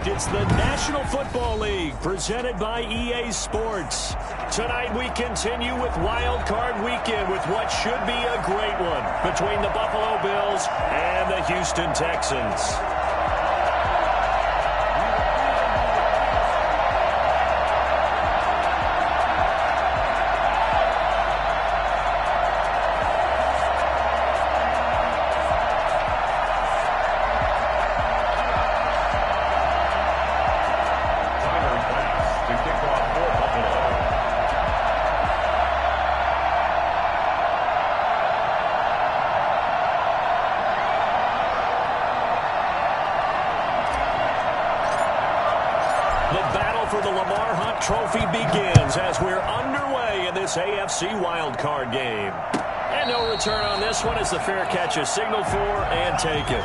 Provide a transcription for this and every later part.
It's the National Football League presented by EA Sports. Tonight we continue with Wild Card Weekend with what should be a great one between the Buffalo Bills and the Houston Texans. Trophy begins as we're underway in this AFC wildcard game. And no return on this one as the fair catch is signaled for and taken.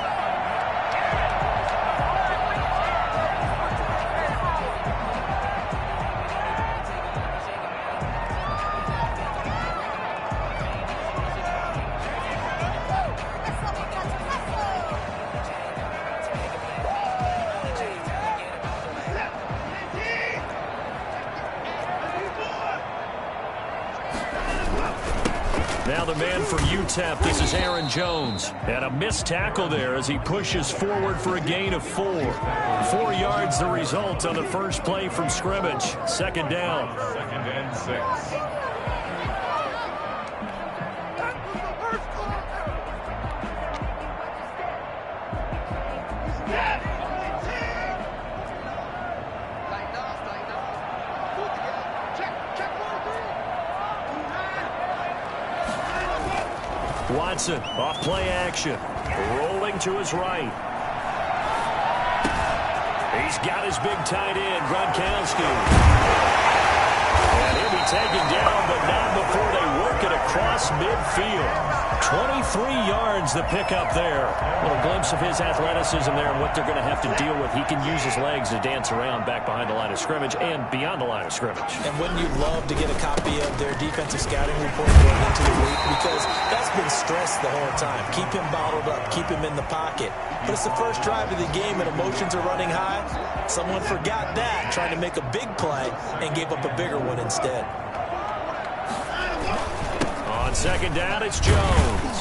Now the man for UTEP, this is Aaron Jones. And a missed tackle there as he pushes forward for a gain of 4. 4 yards the result on the first play from scrimmage. Second down. 2nd and 6. Watson, off play action. Rolling to his right. He's got his big tight end, Gronkowski. And he'll be taken down, but not before they work it across midfield. 23 yards the pickup there. A little glimpse of his athleticism there and what they're going to have to deal with. He can use his legs to dance around back behind the line of scrimmage and beyond the line of scrimmage. And wouldn't you love to get a copy of their defensive scouting report going into the week? Because that's been stressed the whole time. Keep him bottled up. Keep him in the pocket. But it's the first drive of the game and emotions are running high. Someone forgot that, trying to make a big play and gave up a bigger one instead. On second down, it's Jones.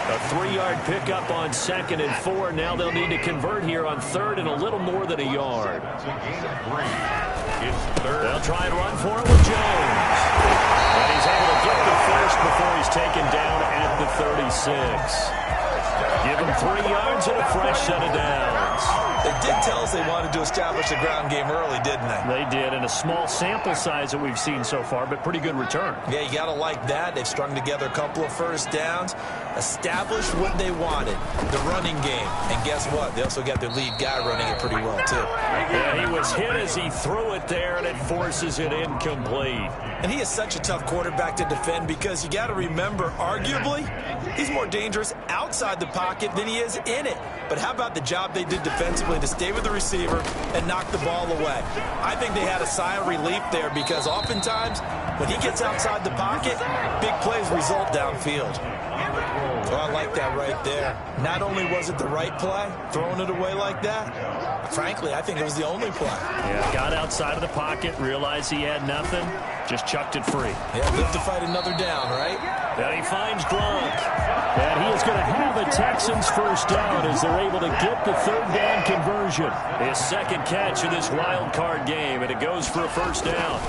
A 3-yard pickup on 2nd and 4. Now they'll need to convert here on 3rd and a little more than a yard. They'll try and run for it with Jones. But he's able to get the first before he's taken down at the 36. Give him 3 yards and a fresh set of downs. They did tell us they wanted to establish a ground game early, didn't they? They did, and a small sample size that we've seen so far, but pretty good return. Yeah, you got to like that. They've strung together a couple of first downs, established what they wanted, the running game. And guess what? They also got their lead guy running it pretty well, too. Yeah, he was hit as he threw it there, and it forces it incomplete. And he is such a tough quarterback to defend because you got to remember, arguably, he's more dangerous outside the pocket than he is in it. But how about the job they did defensively to stay with the receiver and knock the ball away? I think they had a sigh of relief there because oftentimes when he gets outside the pocket, big plays result downfield. So I like that right there. Not only was it the right play, throwing it away like that, frankly, I think it was the only play. Yeah, got outside of the pocket, realized he had nothing, just chucked it free. Yeah, live to fight another down, right? And he finds Gronk. And he is going to have the Texans first down as they're able to get the 3rd down conversion. His 2nd catch of this wild card game, and it goes for a first down.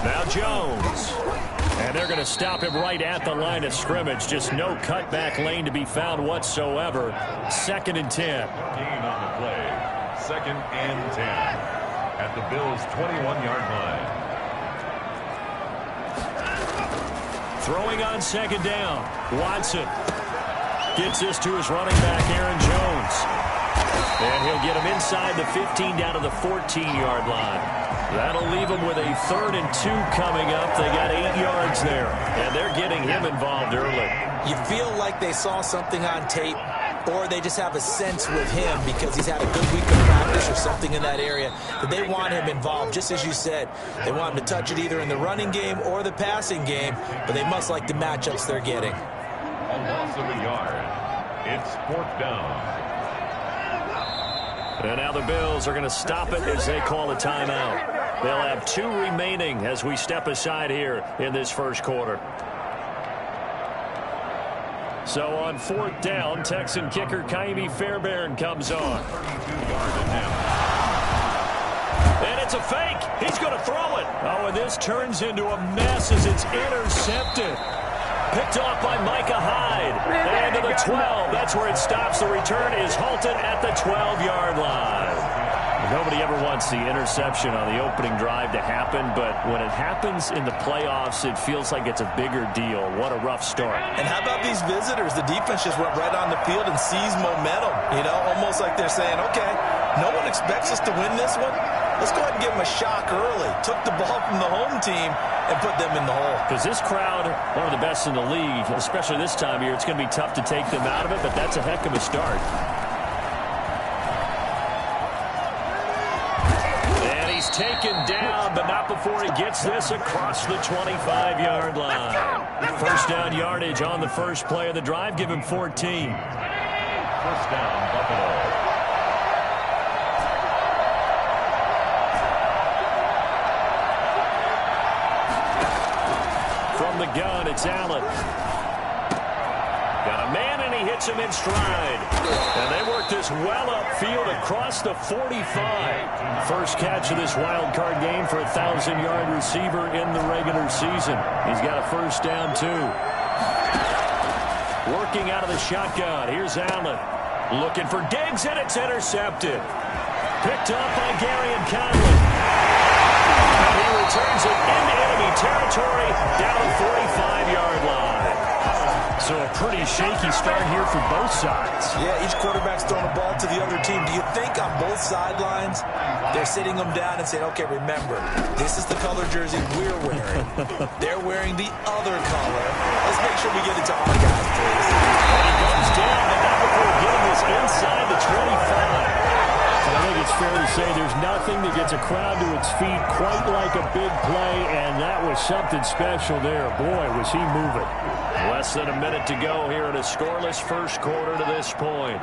Now Jones. And they're going to stop him right at the line of scrimmage. Just no cutback lane to be found whatsoever. 2nd and 10. Gain on the play. 2nd and 10 at the Bills' 21-yard line. Throwing on 2nd down. Watson gets this to his running back, Aaron Jones. And he'll get him inside the 15 down to the 14-yard line. That'll leave them with a 3rd and 2 coming up. They got 8 yards there, and they're getting him involved early. You feel like they saw something on tape, or they just have a sense with him because he's had a good week of practice or something in that area that they want him involved. Just as you said, they want him to touch it either in the running game or the passing game, but they must like the matchups they're getting. A loss of a yard. It's 4th down. And now the Bills are going to stop it as they call a timeout. They'll have 2 remaining as we step aside here in this first quarter. So on 4th down, Texan kicker Kaimi Fairbairn comes on. And it's a fake. He's going to throw it. Oh, and this turns into a mess as it's intercepted. Picked off by Micah Hyde. And to the 12. That's where it stops. The return is halted at the 12-yard line. Nobody ever wants the interception on the opening drive to happen, but when it happens in the playoffs, it feels like it's a bigger deal. What a rough start. And how about these visitors? The defense just went right on the field and seized momentum. You know, almost like they're saying, okay, no one expects us to win this one. Let's go ahead and give them a shock early. Took the ball from the home team and put them in the hole. Because this crowd, one of the best in the league, especially this time of year, it's going to be tough to take them out of it, but that's a heck of a start. And he's taken down, but not before he gets this across the 25-yard line. First down yardage on the first play of the drive. Give him 14. First down, Buffalo. From the gun, it's Allen. Got a man, and he hits him in stride. And they work this well upfield across the 45. First catch of this wild card game for a 1,000-yard receiver in the regular season. He's got a first down, too. Working out of the shotgun. Here's Allen. Looking for Diggs, and it's intercepted. Picked up by Gary and Conley. And he returns it into enemy territory down the 45-yard line. So a pretty shaky start here for both sides. Yeah, each quarterback's throwing the ball to the other team. Do you think on both sidelines they're sitting them down and saying, okay, remember, this is the color jersey we're wearing. They're wearing the other color. Let's make sure we get it to our guys, please. And he goes down, but not before getting this inside the 25. I think it's fair to say there's nothing that gets a crowd to its feet quite like a big play, and that was something special there. Boy, was he moving. Less than a minute to go here in a scoreless first quarter to this point.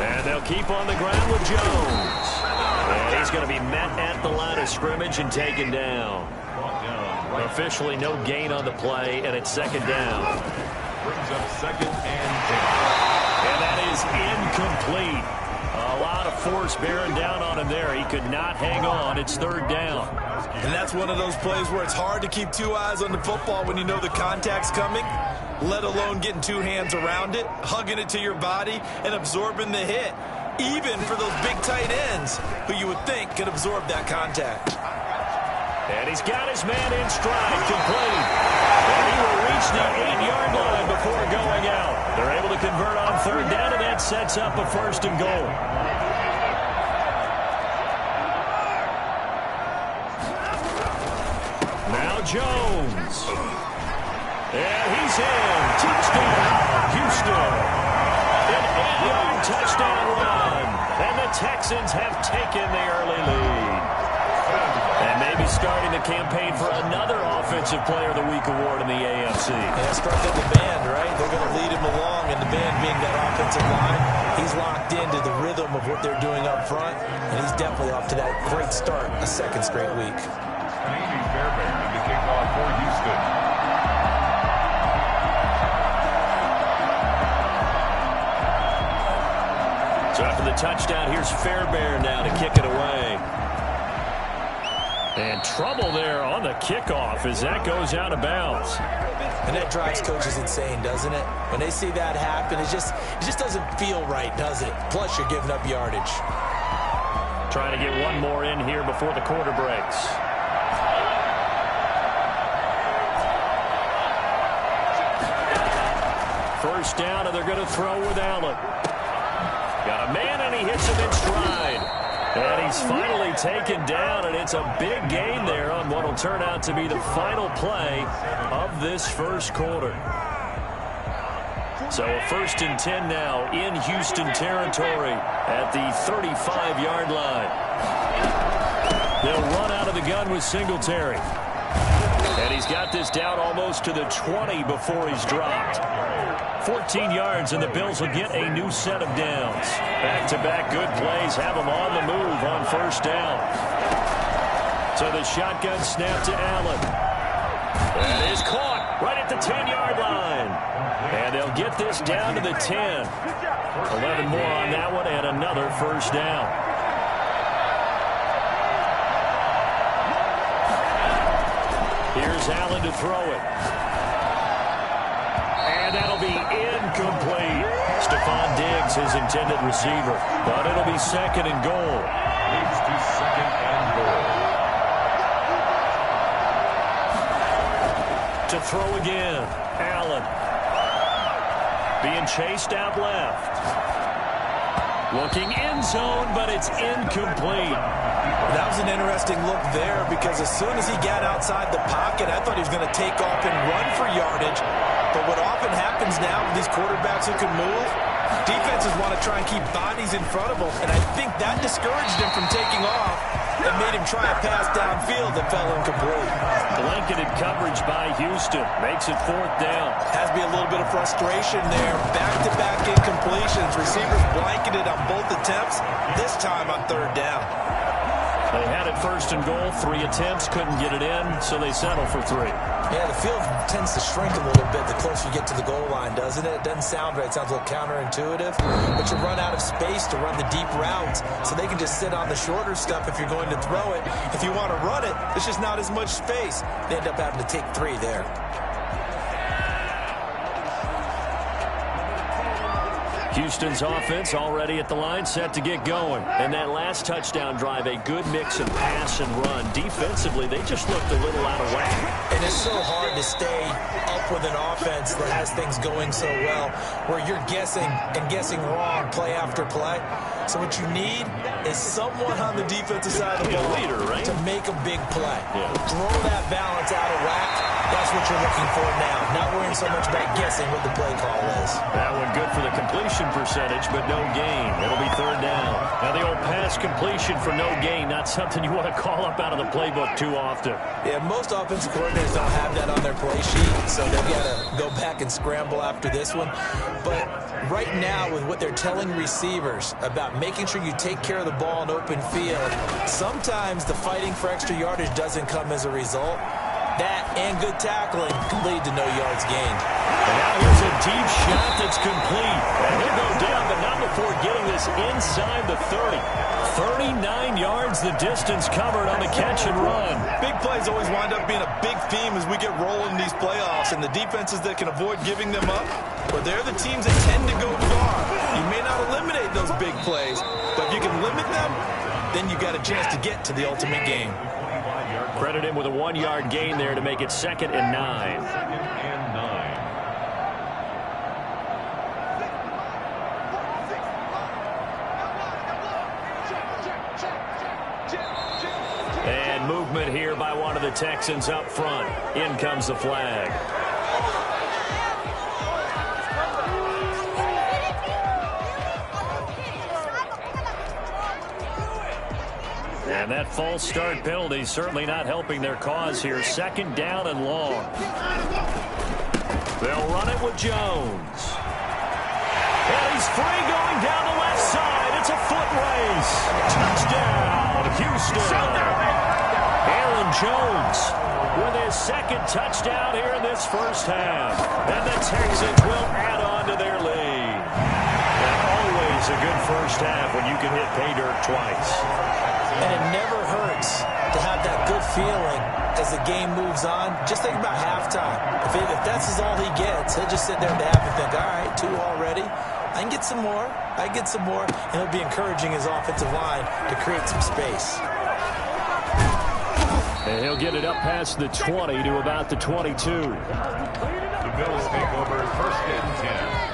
And they'll keep on the ground with Jones. And he's going to be met at the line of scrimmage and taken down. Officially no gain on the play, and it's second down. Brings up second and 10. And that is incomplete. A lot of force bearing down on him there. He could not hang on. It's third down. And that's one of those plays where it's hard to keep 2 eyes on the football when you know the contact's coming, let alone getting 2 hands around it, hugging it to your body, and absorbing the hit, even for those big tight ends who you would think could absorb that contact. And he's got his man in stride, complete. And he will reach the 8-yard line before going out. They're able to convert on third down, and that sets up a first and goal. Now Jones. And he's in. Touchdown, Houston. An 8-yard touchdown run. And the Texans have taken the early lead. And maybe starting the campaign for another Offensive Player of the Week award in the AFC. Yeah, start with the band, right? They're going to lead him along, and the band being that offensive line, he's locked into the rhythm of what they're doing up front, and he's definitely off to that great start, a second straight week. Kaimi Fairbairn in the kickoff for Houston. So after the touchdown, here's Fairbairn now to kick it away. And trouble there on the kickoff as that goes out of bounds. And that drives coaches insane, doesn't it? When they see that happen, it just doesn't feel right, does it? Plus, you're giving up yardage. Trying to get one more in here before the quarter breaks. First down, and they're going to throw with Allen. Got a man, and he hits him in stride. And he's finally taken down, and it's a big gain there on what will turn out to be the final play of this first quarter. So a first and 10 now in Houston territory at the 35-yard line. They'll run out of the gun with Singletary. And he's got this down almost to the 20 before he's dropped. 14 yards, and the Bills will get a new set of downs. Back-to-back good plays have them on the move on first down. So the shotgun snap to Allen. That is caught right at the 10-yard line. And they'll get this down to the 10. 11 more on that one, and another first down. Here's Allen to throw it. And that'll be incomplete. Stephon Diggs, his intended receiver. But it'll be second and goal. Moves to second and goal. To throw again. Allen. Being chased out left. Looking end zone, but it's incomplete. That was an interesting look there because as soon as he got outside the pocket, I thought he was going to take off and run for yardage. But what often happens now with these quarterbacks who can move, defenses want to try and keep bodies in front of them, and I think that discouraged him from taking off and made him try a pass downfield that fell incomplete. Blanketed coverage by Houston. Makes it fourth down. Has to be a little bit of frustration there. Back-to-back incompletions. Receivers blanketed on both attempts, this time on third down. They had it first and goal. 3 attempts, couldn't get it in, so they settle for 3. Yeah, the field tends to shrink a little bit the closer you get to the goal line, doesn't it? It doesn't sound right. It sounds a little counterintuitive. But you run out of space to run the deep routes, so they can just sit on the shorter stuff if you're going to throw it. If you want to run it, there's just not as much space. They end up having to take 3 there. Houston's offense already at the line, set to get going. And that last touchdown drive, a good mix of pass and run. Defensively, they just looked a little out of whack. And it's so hard to stay up with an offense that has things going so well, where you're guessing and guessing wrong play after play. So what you need is someone on the defensive side of the ball leader, right? to make a big play. Yeah. Throw that balance out of whack. That's what you're looking for now. Not worrying so much about guessing what the play call is. That one good for the completion percentage, but no gain. It'll be third down. Now the old pass completion for no gain, not something you want to call up out of the playbook too often. Yeah, most offensive coordinators don't have that on their play sheet, so they've got to go back and scramble after this one. But right now, with what they're telling receivers about making sure you take care of the ball in open field, sometimes the fighting for extra yardage doesn't come as a result. That and good tackling can lead to no yards gained. And now here's a deep shot that's complete. And he'll go down, but not before getting this inside the 30. 39 yards the distance covered on the catch and run. Big plays always wind up being a big theme as we get rolling these playoffs. And the defenses that can avoid giving them up, well, they're the teams that tend to go far. You may not eliminate those big plays, but if you can limit them, then you've got a chance to get to the ultimate game. Credit him with a 1-yard gain there to make it 2nd and 9. And movement here by one of the Texans up front. In comes the flag. And that false start penalty certainly not helping their cause here. 2nd down and long. They'll run it with Jones. And he's free going down the left side. It's a foot race. Touchdown, Houston. Aaron Jones with his 2nd touchdown here in this first half. And the Texans will add on to their lead. And always a good first half when you can hit pay dirt twice. And it never hurts to have that good feeling as the game moves on. Just think about halftime. If that's all he gets, he'll just sit there at the half and think, all right, 2 already. I can get some more. I can get some more. And he'll be encouraging his offensive line to create some space. And he'll get it up past the 20 to about the 22. The Bills take over 1st and 10.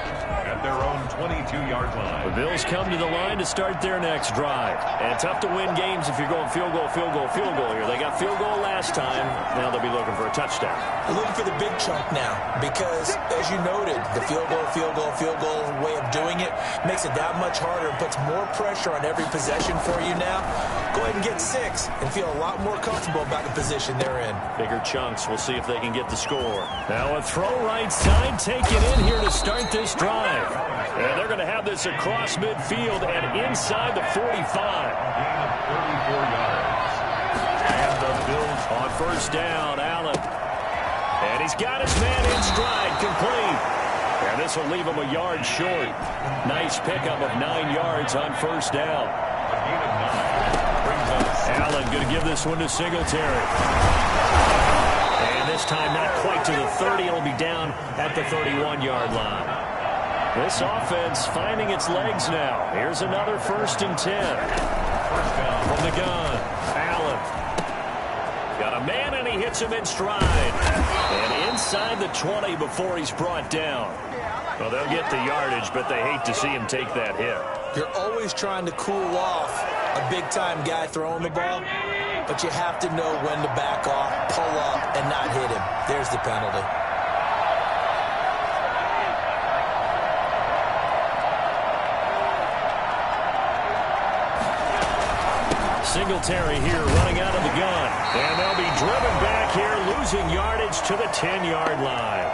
Their own 22-yard line. The Bills come to the line to start their next drive. And tough to win games if you're going field goal, field goal, field goal here. They got field goal last time. Now they'll be looking for a touchdown. They're looking for the big chunk now because, as you noted, the field goal way of doing it makes it that much harder and puts more pressure on every possession for you now. go ahead and get 6 and feel a lot more comfortable about the position they're in. Bigger chunks. We'll see if they can get the score. Now a throw right side, taken in here to start this drive. And they're going to have this across midfield and inside the 45. 34 yards. And the Bills On first down, Allen. And he's got his man in stride, complete. And this will leave him a yard short. Nice pickup of 9 yards on first down. a gain of 9. Brings us Allen going to give this one to Singletary. And this time not quite to the 30. It'll be down at the 31-yard line. This offense finding its legs now. Here's another 1st and 10. first down From the gun, Allen. Got a man, and he hits him in stride. And inside the 20 before he's brought down. Well, they'll get the yardage, but they hate to see him take that hit. You're always trying to cool off a big-time guy throwing the ball, but you have to know when to back off, pull up, and not hit him. There's the penalty. Singletary here running out of the gun. And they'll be driven back here, losing yardage to the 10-yard line.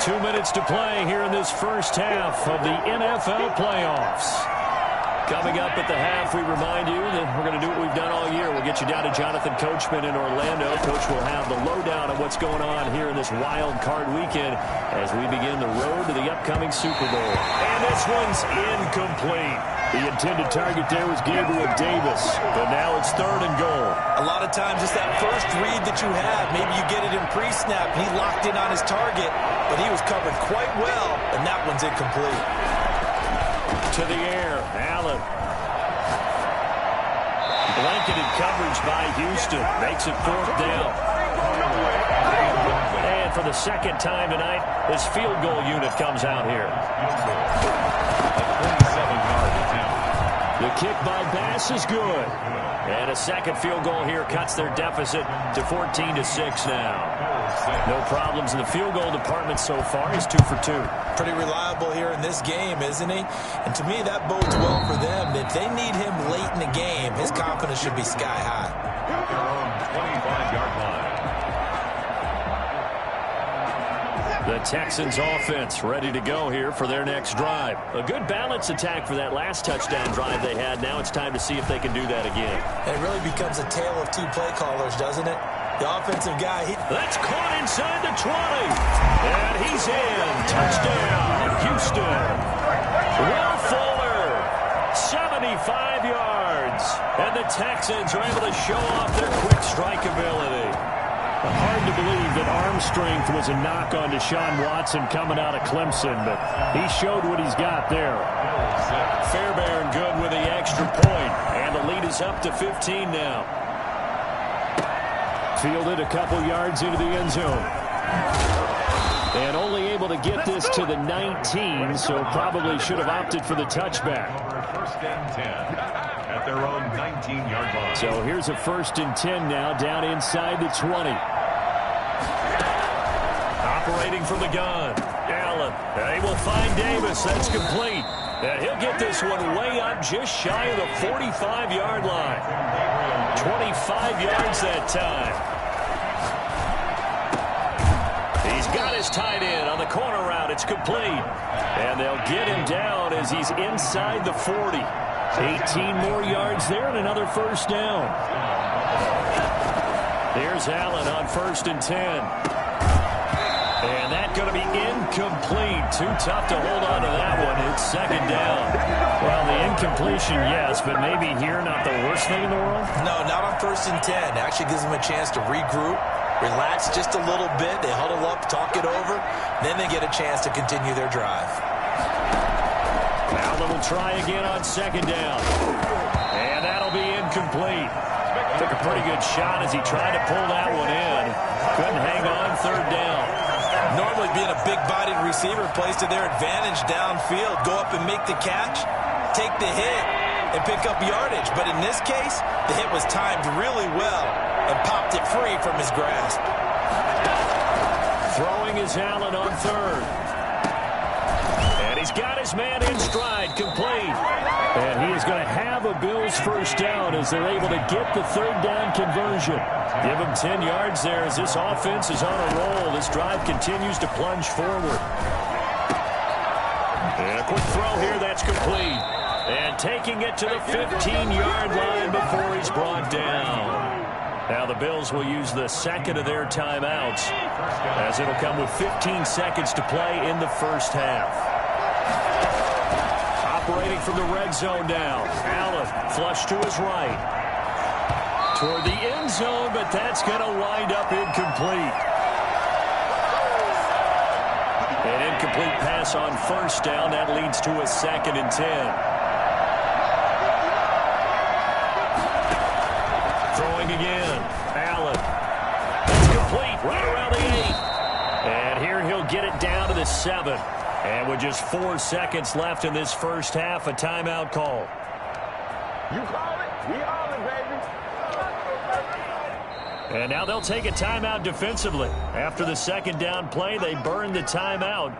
2 minutes to play here in this first half of the NFL playoffs. Coming up at the half, we remind you that we're going to do what we've done all year. We'll get you down to Jonathan Coachman in Orlando. Coach will have the lowdown of what's going on here in this wild card weekend as we begin the road to the upcoming Super Bowl. And this one's incomplete. The intended target there was Gabriel Davis, but now it's 3rd and goal. A lot of times it's that first read that you have. Maybe you get it in pre-snap, and he locked in on his target, but he was covered quite well, and that one's incomplete. To the air, Allen. Blanketed coverage by Houston. Makes it 4th down. And for the second time tonight, this field goal unit comes out here. a 27-yard attempt. The kick by Bass is good. And a second field goal here cuts their deficit to 14-6 now. No problems in the field goal department so far. He's 2 for 2. Pretty reliable here in this game, isn't he? And to me, that bodes well for them. If they need him late in the game, his confidence should be sky high. At their own 25-yard line. The Texans offense ready to go here for their next drive. A good balance attack for that last touchdown drive they had. Now it's time to see if they can do that again. And it really becomes a tale of 2 play callers, doesn't it? The offensive guy, That's caught inside the 20. And he's in. Touchdown, Houston. Will Fuller, 75 yards. And the Texans are able to show off their quick strike ability. Hard to believe that arm strength was a knock on Deshaun Watson coming out of Clemson, but he showed what he's got there. Fairbairn good with the extra point, and the lead is up to 15 now. Fielded a couple yards into the end zone. And only able to get this to the 19, so probably should have opted for the touchback. 1st and 10 at their own 19-yard line. So here's a 1st and 10 now, down inside the 20. Operating from the gun, Allen. They will find Davis. That's complete. And he'll get this one way up just shy of the 45-yard line. 25 yards that time. He's got his tight end on the corner route. It's complete. And they'll get him down as he's inside the 40. 18 more yards there and another 1st down. Here's Allen on 1st and 10. And that's going to be incomplete. Too tough to hold on to that one. It's 2nd down. Well, the incompletion, yes, but maybe here not the worst thing in the world? No, not on 1st and 10. It actually gives them a chance to regroup, relax just a little bit. They huddle up, talk it over. Then they get a chance to continue their drive. Allen will try again on 2nd down. And that'll be incomplete. Took a pretty good shot as he tried to pull that one in. Couldn't hang on 3rd down. Normally being a big-bodied receiver plays to their advantage downfield. Go up and make the catch, take the hit, and pick up yardage. But in this case, the hit was timed really well and popped it free from his grasp. Throwing is Allen on 3rd. And he's got his man in stride, complete. And he is going to have a Bills first down as they're able to get the third down conversion. Give him 10 yards there as this offense is on a roll. This drive continues to plunge forward. And a quick throw here, that's complete. And taking it to the 15-yard line before he's brought down. Now the Bills will use the second of their timeouts as it'll come with 15 seconds to play in the first half. Operating from the red zone now. Allen flush to his right. Toward the end zone, but that's going to wind up incomplete. An incomplete pass on first down. That leads to a 2nd and 10. Throwing again. Allen. It's complete right around the 8. And here he'll get it down to the 7. And with just 4 seconds left in this first half, a timeout call. You call it, we all it, baby. And now they'll take a timeout defensively. After the second down play, they burn the timeout,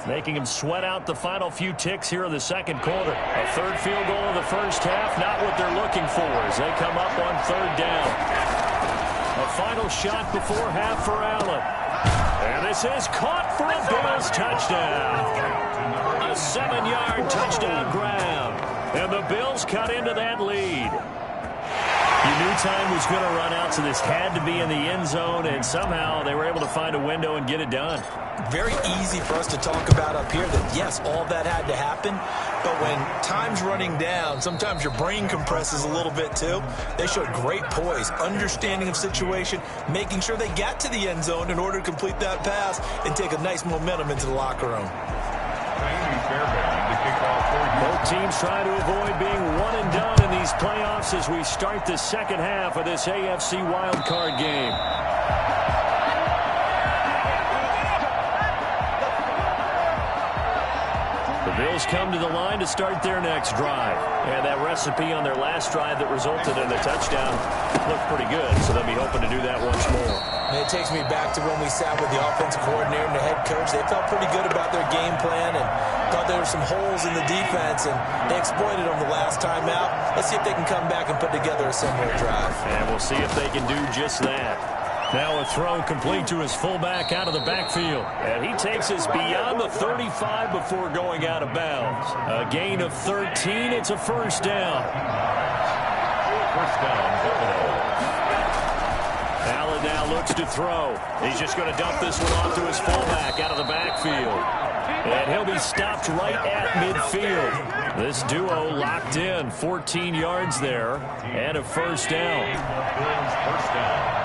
making them sweat out the final few ticks here in the second quarter. A third field goal in the first half, not what they're looking for as they come up on third down. A final shot before half for Allen. And this is caught for a Bills touchdown. A 7-yard touchdown grab. And the Bills cut into that lead. You knew time was going to run out, so this had to be in the end zone, and somehow they were able to find a window and get it done. Very easy for us to talk about up here that, yes, all that had to happen, but when time's running down, sometimes your brain compresses a little bit too. They showed great poise, understanding of situation, making sure they got to the end zone in order to complete that pass and take a nice momentum into the locker room. Both teams trying to avoid being one and done in these playoffs as we start the second half of this AFC wildcard game. The Bills come to the line to start their next drive. And that recipe on their last drive that resulted in a touchdown looked pretty good, so they'll be hoping to do that once more. And it takes me back to when we sat with the offensive coordinator and the head coach. They felt pretty good about their game plan and thought there were some holes in the defense, and they exploited them the last time out. Let's see if they can come back and put together a similar drive. And we'll see if they can do just that. Now a throw complete to his fullback out of the backfield. And he takes us beyond the 35 before going out of bounds. A gain of 13. It's a first down. First down, Buffalo. Allen now looks to throw. He's just going to dump this one off to his fullback out of the backfield. And he'll be stopped right at midfield. This duo locked in. 14 yards there and a first down. Bills first down.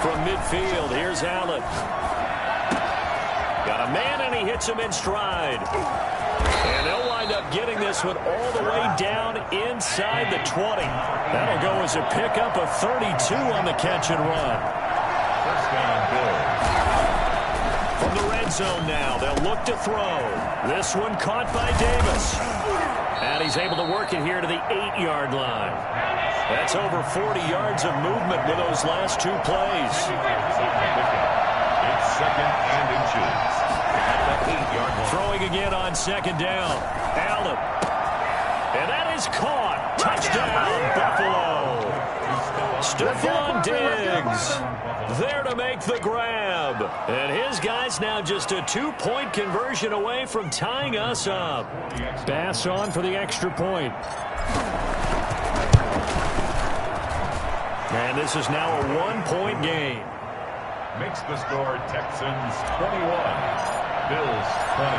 From midfield, here's Allen. Got a man, and he hits him in stride. And they'll wind up getting this one all the way down inside the 20. That'll go as a pickup of 32 on the catch and run. First down, Bills. From the red zone now, they'll look to throw. This one caught by Davis. And he's able to work it here to the 8-yard line. That's over 40 yards of movement with those last two plays. It's second and inches. At the 8-yard line. Throwing again on second down. Allen. And that is caught. Touchdown, Buffalo. Stephon Diggs there to make the grab. And his guys now just a 2-point conversion away from tying us up. Bass on for the extra point. And this is now a 1-point game. Makes the score Texans 21. Bills 20.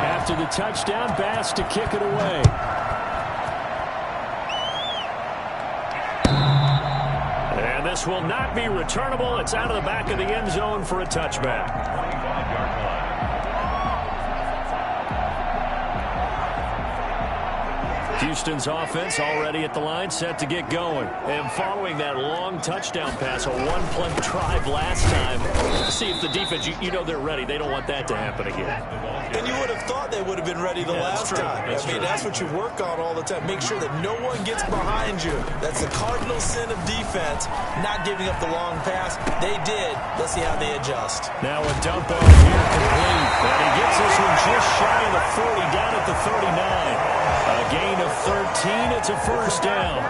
After the touchdown, Bass to kick it away. And this will not be returnable. It's out of the back of the end zone for a touchback. 25-yard line. Houston's offense already at the line, set to get going. And following that long touchdown pass, a one-play drive last time, see if the defense, you know they're ready. They don't want that to happen again. And you would have thought they would have been ready the last time. I mean, that's what you work on all the time. Make sure that no one gets behind you. That's the cardinal sin of defense, not giving up the long pass. They did. Let's see how they adjust. Now a dump off here complete. And he gets this one just shy of the 40, down at the 39. A gain of 13. It's a first down.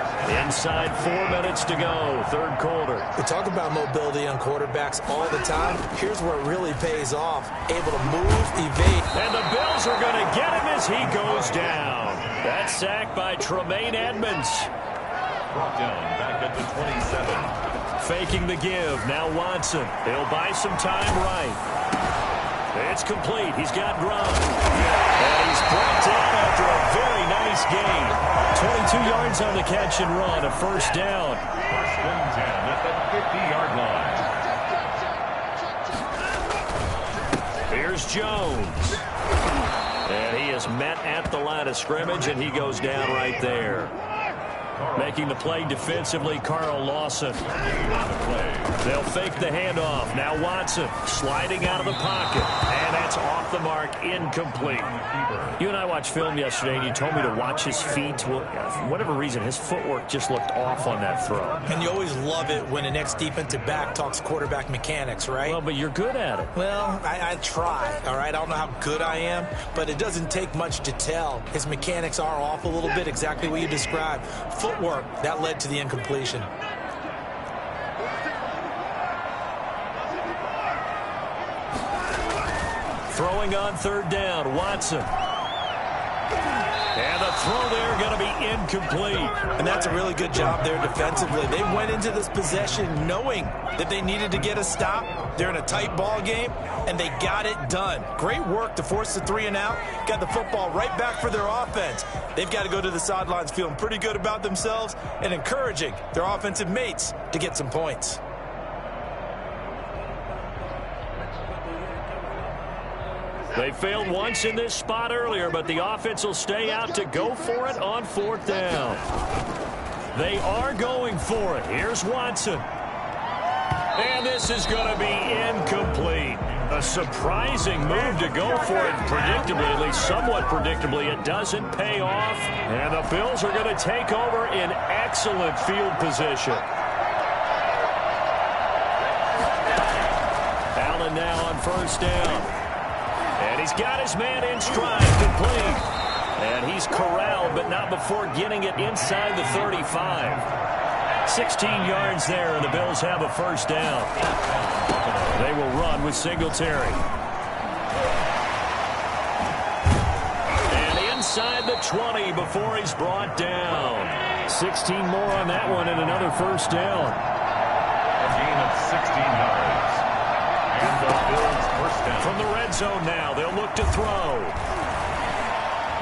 Inside 4 minutes to go. Third quarter. We talk about mobility on quarterbacks all the time. Here's where it really pays off. Able to move, evade. And the Bills are going to get him as he goes down. That's sacked by Tremaine Edmonds. Brought down back at the 27. Faking the give. Now Watson. He'll buy some time right. It's complete. He's got Gronk. And he's brought down after a very nice gain. 22 yards on the catch and run. A first down. First and 10 at the 50-yard line. Here's Jones. And he is met at the line of scrimmage, and he goes down right there. Making the play defensively, Carl Lawson. They'll fake the handoff. Now Watson sliding out of the pocket. And that's off the mark, incomplete. You and I watched film yesterday, and you told me to watch his feet. Well, for whatever reason, his footwork just looked off on that throw. And you always love it when an ex-defensive back talks quarterback mechanics, right? Well, but you're good at it. Well, I try, all right? I don't know how good I am, but it doesn't take much to tell. His mechanics are off a little bit, exactly what you described. Footwork, that led to the incompletion. Throwing on third down, Watson. And the throw there going to be incomplete. And that's a really good job there defensively. They went into this possession knowing that they needed to get a stop. They're in a tight ball game, and they got it done. Great work to force the 3 and out. Got the football right back for their offense. They've got to go to the sidelines feeling pretty good about themselves and encouraging their offensive mates to get some points. They failed once in this spot earlier, but the offense will stay out to go for it on fourth down. They are going for it. Here's Watson. And this is going to be incomplete. A surprising move to go for it predictably, at least somewhat predictably. It doesn't pay off, and the Bills are going to take over in excellent field position. Allen now on first down. And he's got his man in stride, complete. And he's corralled, but not before getting it inside the 35. 16 yards there, and the Bills have a first down. They will run with Singletary. And inside the 20 before he's brought down. 16 more on that one and another first down. A gain of 16 yards. And the Bills first down. From the red zone now, they'll look to throw.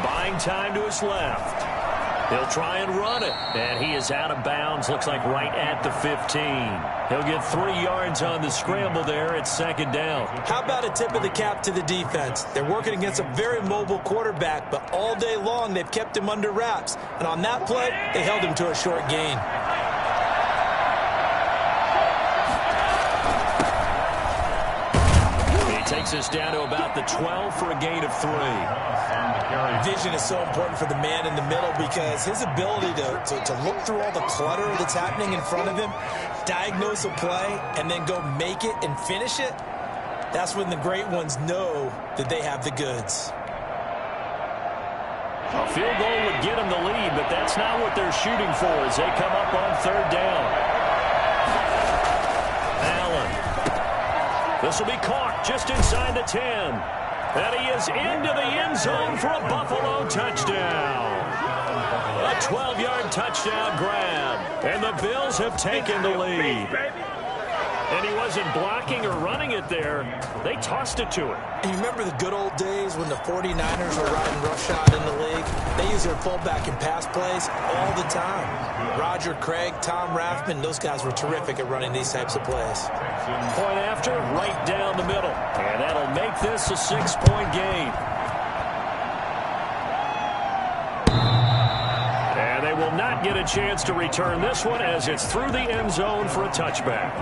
Buying time to his left. He'll try and run it. And he is out of bounds, looks like right at the 15. He'll get 3 yards on the scramble there at second down. How about a tip of the cap to the defense? They're working against a very mobile quarterback, but all day long they've kept him under wraps. And on that play, they held him to a short gain. Takes us down to about the 12 for a gain of 3. Vision is so important for the man in the middle because his ability to look through all the clutter that's happening in front of him, diagnose a play, and then go make it and finish it, that's when the great ones know that they have the goods. A field goal would get them the lead, but that's not what they're shooting for as they come up on third down. This will be caught just inside the 10. And he is into the end zone for a Buffalo touchdown. A 12-yard touchdown grab. And the Bills have taken the lead. And he wasn't blocking or running it there. They tossed it to him. And you remember the good old days when the 49ers were riding roughshod in the league? They use their fullback in pass plays all the time. Roger Craig, Tom Rathman, those guys were terrific at running these types of plays. Point after, right down the middle. And that'll make this a 6-point game. And they will not get a chance to return this one as it's through the end zone for a touchback.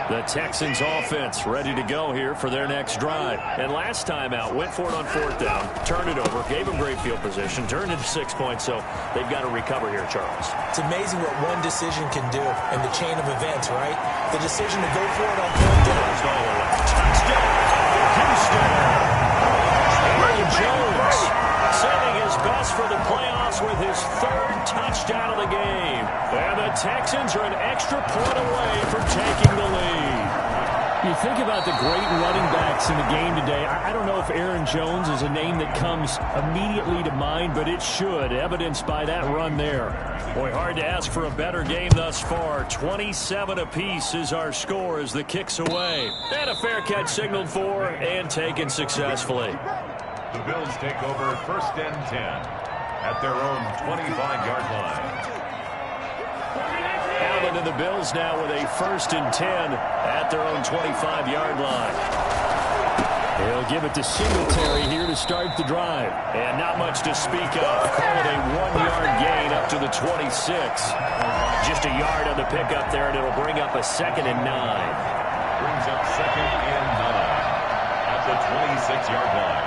The Texans offense ready to go here for their next drive. And last time out, went for it on 4th down, turned it over, gave them great field position, turned into 6 points, so they've got to recover here, Charles. It's amazing what one decision can do in the chain of events, right? The decision to go for it on 4th down. Touchdown, Houston. Aaron Jones saving his best for the playoffs with his 3rd touchdown of the game. And the Texans are an extra point away from taking the lead. You think about the great running backs in the game today. I don't know if Aaron Jones is a name that comes immediately to mind, but it should, evidenced by that run there. Boy, hard to ask for a better game thus far. 27 apiece is our score as the kick's away. And a fair catch signaled for and taken successfully. The Bills take over 1st and 10 at their own 25-yard line. Allen and the Bills now with a 1st and 10 at their own 25-yard line. They'll give it to Singletary here to start the drive. And not much to speak of. Call it a 1-yard gain up to the 26. Just a yard on the pickup there, and it'll bring up a 2nd and 9. Brings up 2nd and 9 at the 26-yard line.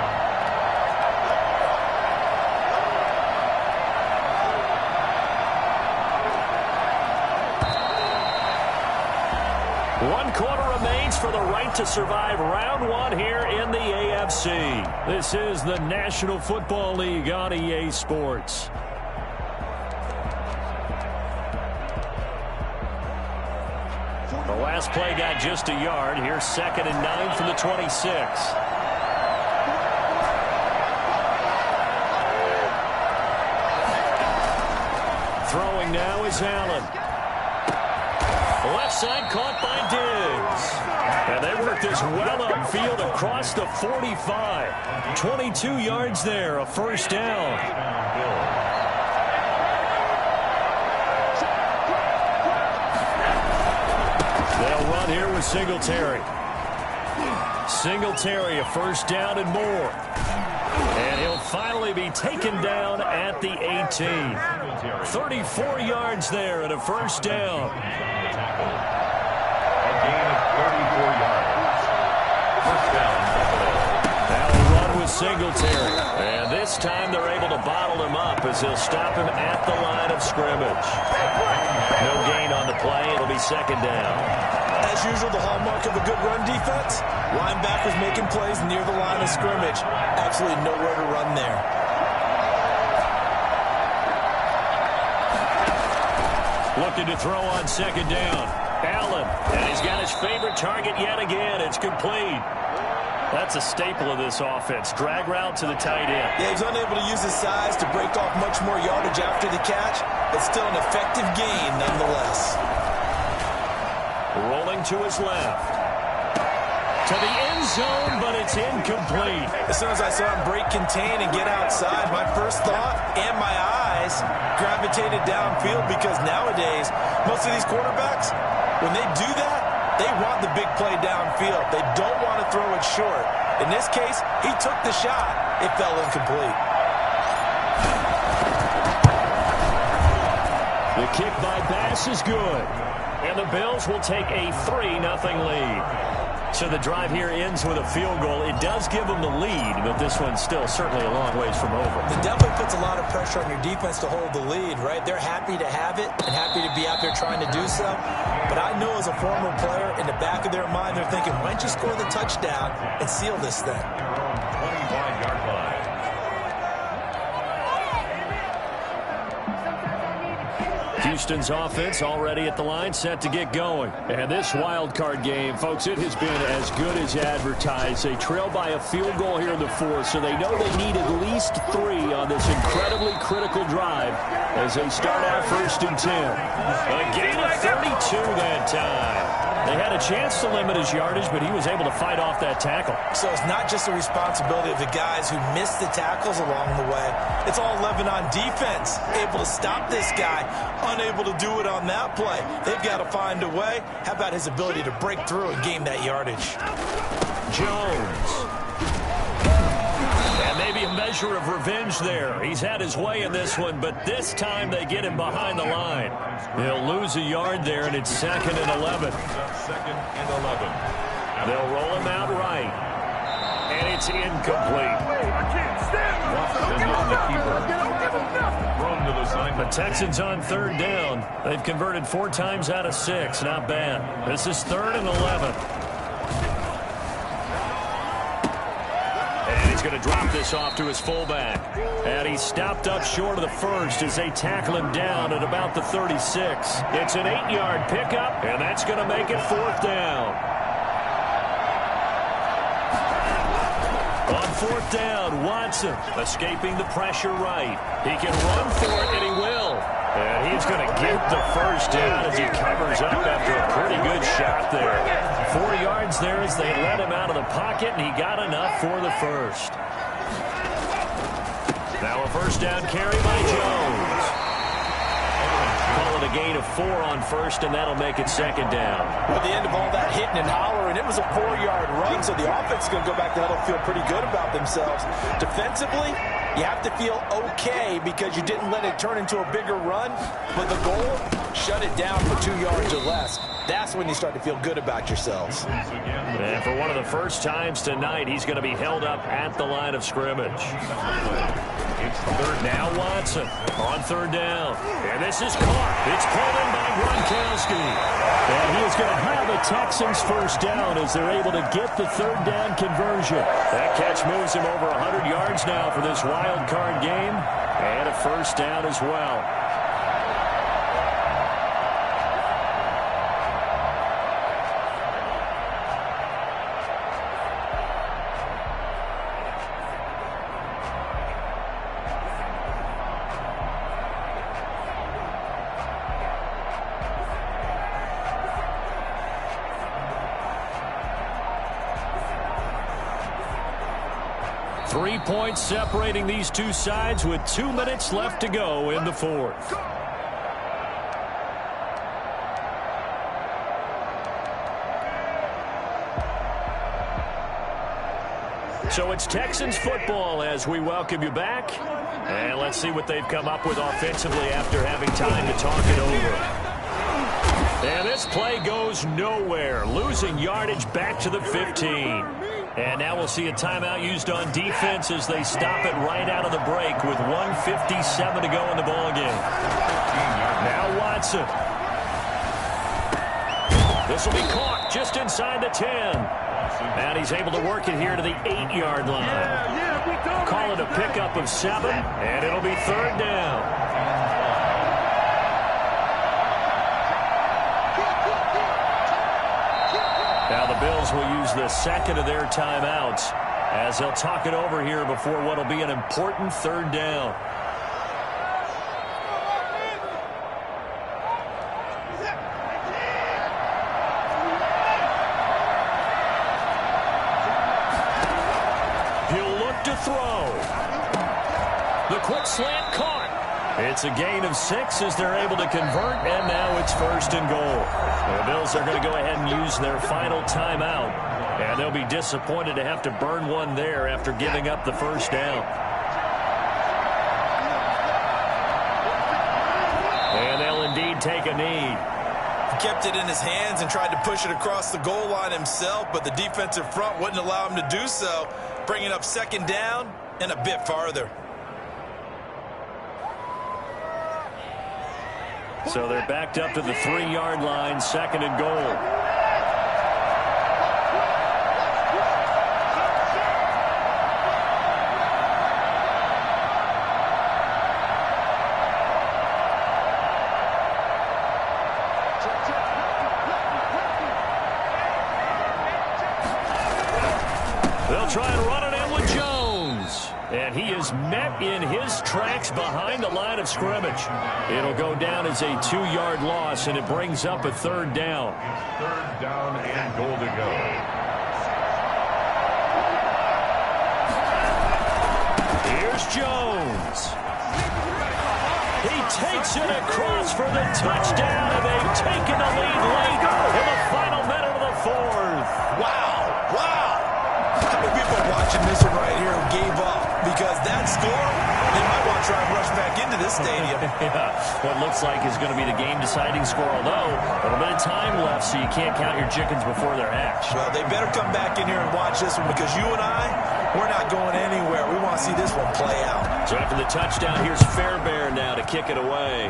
One quarter remains for the right to survive round 1 here in the AFC. This is the National Football League on EA Sports. The last play got just a yard. Here's 2nd and 9 from the 26. Throwing now is Allen. Left side caught by Diggs. And they work this well upfield across the 45. 22 yards there, a 1st down. They'll run here with Singletary. Singletary, a 1st down and more. And he'll finally be taken down at the 18. 34 yards there and a 1st down. A gain of 34 yards. 1st down, Buffalo. Now a run with Singletary. And this time they're able to bottle him up as he'll stop him at the line of scrimmage. No gain on the play. It'll be 2nd down. As usual, the hallmark of a good run defense, linebackers making plays near the line of scrimmage. Absolutely nowhere to run there. Looking to throw on 2nd down. Allen, and he's got his favorite target yet again. It's complete. That's a staple of this offense. Drag route to the tight end. Yeah, he's unable to use his size to break off much more yardage after the catch, but still an effective gain nonetheless. Rolling to his left. To the end zone, but it's incomplete. As soon as I saw him break contain and get outside, my first thought and my eyes gravitated downfield because nowadays, most of these quarterbacks, when they do that, they want the big play downfield. They don't want to throw it short. In this case, he took the shot. It fell incomplete. The kick by Bass is good. And the Bills will take a 3-0 lead. So the drive here ends with a field goal. It does give them the lead, but this one's still certainly a long ways from over. It definitely puts a lot of pressure on your defense to hold the lead, right? They're happy to have it and happy to be out there trying to do so. But I know as a former player, in the back of their mind, they're thinking, why don't you score the touchdown and seal this thing? 25-yard line. Houston's offense already at the line, set to get going. And this wild card game, folks, it has been as good as advertised. They trail by a field goal here in the 4th, so they know they need at least 3 on this incredibly critical drive as they start out 1st and 10. A gain of 32 that time. They had a chance to limit his yardage, but he was able to fight off that tackle. So it's not just the responsibility of the guys who missed the tackles along the way. It's all 11 on defense, able to stop this guy, unable to do it on that play. They've got to find a way. How about his ability to break through and gain that yardage? Jones. And maybe a measure measure of revenge there. He's had his way in this one, but this time they get him behind the line. He'll lose a yard there, and it's 2nd and 11. 2nd and 11. They'll roll him out right. And it's incomplete. The Texans on 3rd down. They've converted 4 times out of 6. Not bad. This is 3rd and 11. And he's going to drop this off to his fullback. And he's stopped up short of the first as they tackle him down at about the 36. It's an 8-yard pickup, and that's going to make it 4th down. On 4th down, Watson escaping the pressure right. He can run for it, and he will. And he's going to get the first down as he covers up after a pretty good shot there. 4 yards there as they let him out of the pocket, and he got enough for the first. Now a first down carry by Jones. Call it a gain of 4 on first, and that'll make it 2nd down. At the end of all that hitting and hollering, it was a 4-yard run, so the offense is going to go back to huddle, feel pretty good about themselves. Defensively, you have to feel okay because you didn't let it turn into a bigger run, but the goal, shut it down for 2 yards or less. That's when you start to feel good about yourselves. And for one of the first times tonight, he's going to be held up at the line of scrimmage. It's 3rd. Now Watson on 3rd down. And this is caught. It's pulled in by Gronkowski. And he is going to have the Texans first down as they're able to get the 3rd down conversion. That catch moves him over 100 yards now for this wild card game. And a first down as well. Three points separating these two sides with 2 minutes left to go in the 4th. So it's Texans football as we welcome you back. And let's see what they've come up with offensively after having time to talk it over. And this play goes nowhere, losing yardage back to the 15. And now we'll see a timeout used on defense as they stop it right out of the break with 1:57 to go in the ballgame. Now Watson. This will be caught just inside the 10. And he's able to work it here to the 8-yard line. Call it a pickup of 7, and it'll be 3rd down. Now the Bills will use the 2nd of their timeouts as they'll talk it over here before what will be an important 3rd down. He'll look to throw. The quick slant caught. It's a gain of 6 as they're able to convert, and now it's 1st and goal. The Bills are going to go ahead and use their final timeout, and they'll be disappointed to have to burn one there after giving up the first down. And they'll indeed take a knee. He kept it in his hands and tried to push it across the goal line himself, but the defensive front wouldn't allow him to do so, bringing up 2nd down and a bit farther. So they're backed up to the 3-yard line, 2nd and goal. They'll try and run it in with Jones. And he is met in his tracks behind the line of scrimmage. It'll go down as a 2-yard loss, and it brings up a 3rd down. 3rd down and goal to go. Here's Jones. He takes it across for the touchdown, and they've taken the lead late in the final minute of the 4th. Wow, wow. How many people watching this one right here who gave up? Because that stadium. Yeah, what looks like is going to be the game-deciding score, although a little bit of time left, so you can't count your chickens before they're hatched. Well, they better come back in here and watch this one, because you and we're not going anywhere. We want to see this one play out. So after the touchdown, here's Fairbairn now to kick it away.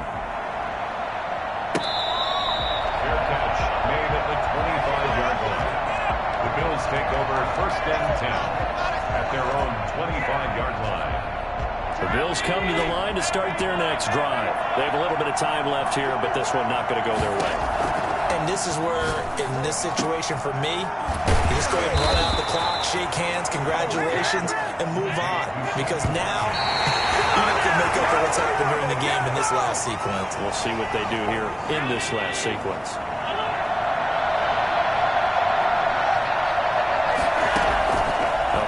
Fair catch made at the 25-yard line. The Bills take over 1st and 10 at their own 25-yard line. The Bills come to the line to start their next drive. They have a little bit of time left here, but this one not going to go their way. And this is where, in this situation for me, you just go ahead and run out the clock, shake hands, congratulations, and move on. Because now, you have to make up for what's happened during the game in this last sequence. We'll see what they do here in this last sequence.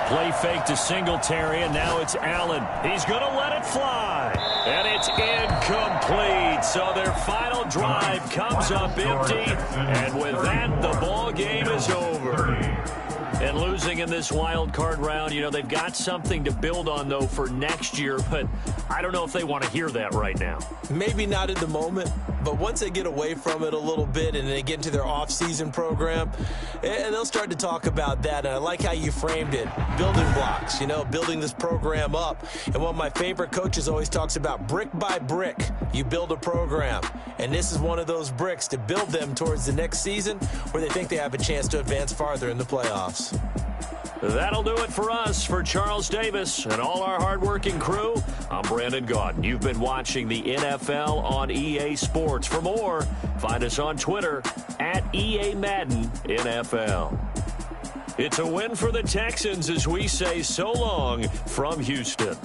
Play fake to Singletary, and now it's Allen. He's going to let it fly. And it's incomplete. So their final drive comes up empty. And with that, the ball game is over. And losing in this wild card round, you know, they've got something to build on, though, for next year. But I don't know if they want to hear that right now. Maybe not in the moment, but once they get away from it a little bit and they get into their off-season program, and they'll start to talk about that. And I like how you framed it. Building blocks, you know, building this program up. And one of my favorite coaches always talks about brick by brick, you build a program. And this is one of those bricks to build them towards the next season where they think they have a chance to advance farther in the playoffs. That'll do it for us. For Charles Davis and all our hardworking crew, I'm Brandon Gaudin. You've been watching the NFL on EA Sports. For more, find us on Twitter at EA Madden NFL. It's a win for the Texans as we say so long from Houston.